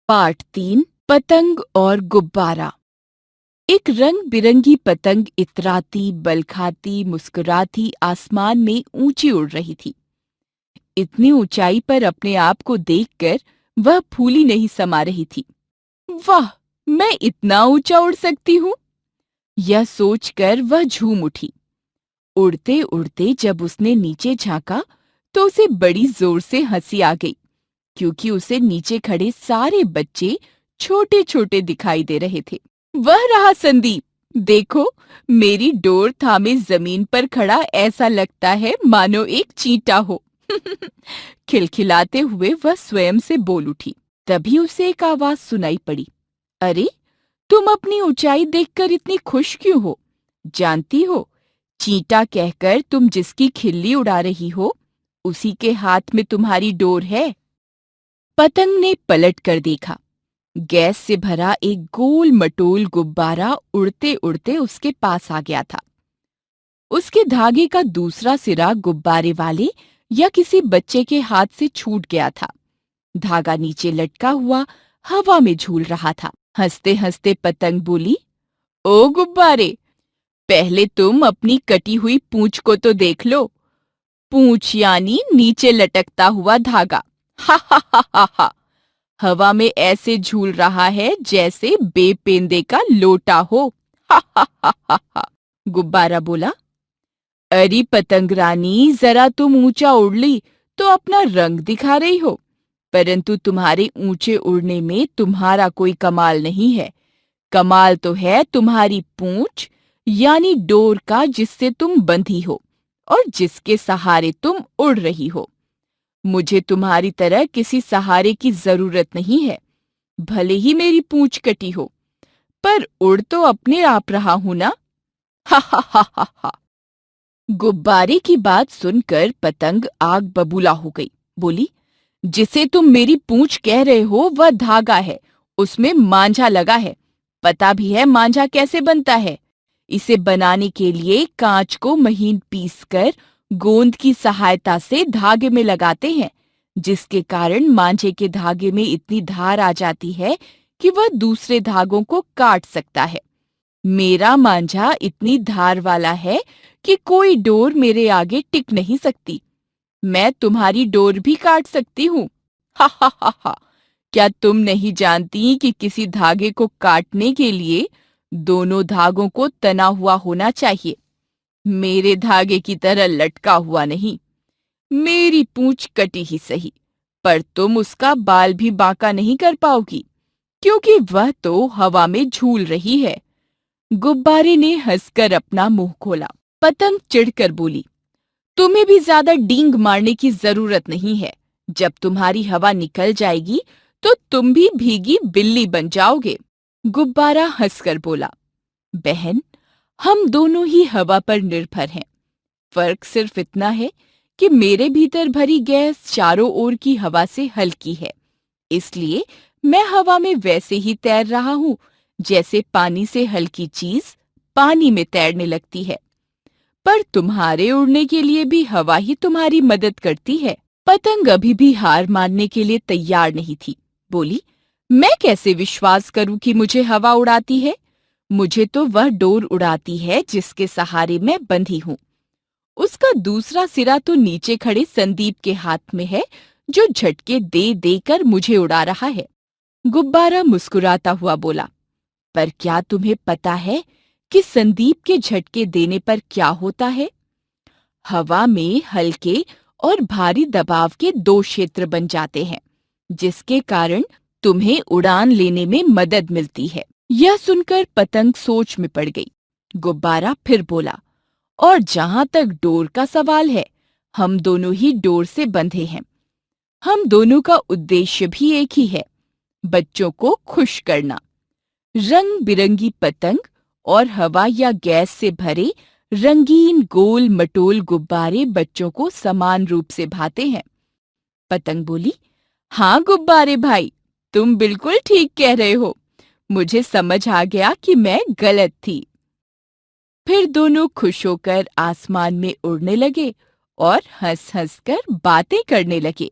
Part 3 पतंग और गुब्बारा। एक रंग बिरंगी पतंग इतराती बल खाती मुस्कुराती आसमान में ऊंची उड़ रही थी। इतनी ऊंचाई पर अपने आप को देखकर वह फूली नहीं समा रही थी। वाह, मैं इतना ऊंचा उड़ सकती हूँ! यह सोचकर वह झूम उठी। उड़ते उड़ते जब उसने नीचे झांका तो उसे बड़ी जोर से हंसी आ गई, क्योंकि उसे नीचे खड़े सारे बच्चे छोटे छोटे दिखाई दे रहे थे। वह रहा संदीप। देखो, मेरी डोर थामे जमीन पर खड़ा ऐसा लगता है मानो एक चींटा हो। खिलखिलाते हुए वह स्वयं से बोल उठी। तभी उसे एक आवाज सुनाई पड़ी। अरे, तुम अपनी ऊंचाई देखकर इतनी खुश क्यों हो? जानती हो, चींटा कहकर तुम जिसकी खिल्ली उड़ा रही हो, उसी के हाथ में तुम्हारी डोर है। पतंग ने पलट कर देखा। गैस से भरा एक गोल मटोल गुब्बारा उड़ते उड़ते उसके पास आ गया था। उसके धागे का दूसरा सिरा गुब्बारे वाले या किसी बच्चे के हाथ से छूट गया था। धागा नीचे लटका हुआ हवा में झूल रहा था। हंसते हंसते पतंग बोली, ओ गुब्बारे, पहले तुम अपनी कटी हुई पूंछ को तो देख लो। पूंछ यानी नीचे लटकता हुआ धागा। हा हा हा हा हा। हवा में ऐसे झूल रहा है जैसे बेपेंदे का लोटा हो। हा हा हा हा हा। गुब्बारा बोला, अरे पतंग रानी, जरा तुम ऊंचा उड़ ली तो अपना रंग दिखा रही हो, परंतु तुम्हारे ऊंचे उड़ने में तुम्हारा कोई कमाल नहीं है। कमाल तो है तुम्हारी पूंछ यानी डोर का, जिससे तुम बंधी हो और जिसके सहारे तुम उड़ रही हो। मुझे तुम्हारी तरह किसी सहारे की जरूरत नहीं है। भले ही मेरी पूंछ कटी हो, पर उड़ तो अपने आप रहा हूं ना। हा हा हा हा हा। गुब्बारे की बात सुनकर पतंग आग बबूला हो गई। बोली, जिसे तुम मेरी पूंछ कह रहे हो वह धागा है, उसमें मांझा लगा है। पता भी है मांझा कैसे बनता है। इसे बनाने के लिए कांच को महीन पीसकर गोंद की सहायता से धागे में लगाते हैं, जिसके कारण मांझे के धागे में इतनी धार आ जाती है कि वह दूसरे धागों को काट सकता है। मेरा मांझा इतनी धार वाला है कि कोई डोर मेरे आगे टिक नहीं सकती। मैं तुम्हारी डोर भी काट सकती हूँ। हा हा हा हा। क्या तुम नहीं जानती कि किसी धागे को काटने के लिए दोनों धागों को तना हुआ होना चाहिए, मेरे धागे की तरह लटका हुआ नहीं। मेरी पूंछ कटी ही सही, पर तुम उसका बाल भी बांका नहीं कर पाओगी, क्योंकि वह तो हवा में झूल रही है। गुब्बारे ने हंसकर अपना मुंह खोला। पतंग चिढ़कर बोली, तुम्हें भी ज्यादा डींग मारने की जरूरत नहीं है। जब तुम्हारी हवा निकल जाएगी तो तुम भी भीगी बिल्ली बन जाओगे। गुब्बारा हंसकर बोला, बहन, हम दोनों ही हवा पर निर्भर हैं। फर्क सिर्फ इतना है कि मेरे भीतर भरी गैस चारों ओर की हवा से हल्की है, इसलिए मैं हवा में वैसे ही तैर रहा हूँ जैसे पानी से हल्की चीज पानी में तैरने लगती है। पर तुम्हारे उड़ने के लिए भी हवा ही तुम्हारी मदद करती है। पतंग अभी भी हार मानने के लिए तैयार नहीं थी। बोली, मैं कैसे विश्वास करूं कि मुझे हवा उड़ाती है? मुझे तो वह डोर उड़ाती है जिसके सहारे मैं बंधी हूँ। उसका दूसरा सिरा तो नीचे खड़े संदीप के हाथ में है, जो झटके दे देकर मुझे उड़ा रहा है। गुब्बारा मुस्कुराता हुआ बोला, पर क्या तुम्हें पता है कि संदीप के झटके देने पर क्या होता है? हवा में हल्के और भारी दबाव के दो क्षेत्र बन जाते हैं, जिसके कारण तुम्हें उड़ान लेने में मदद मिलती है। यह सुनकर पतंग सोच में पड़ गई। गुब्बारा फिर बोला, और जहां तक डोर का सवाल है, हम दोनों ही डोर से बंधे हैं। हम दोनों का उद्देश्य भी एक ही है, बच्चों को खुश करना। रंग बिरंगी पतंग और हवा या गैस से भरे रंगीन गोल मटोल गुब्बारे बच्चों को समान रूप से भाते हैं। पतंग बोली, हाँ गुब्बारे भाई, तुम बिल्कुल ठीक कह रहे हो। मुझे समझ आ गया कि मैं गलत थी। फिर दोनों खुश होकर आसमान में उड़ने लगे और हंस हंस कर बातें करने लगे।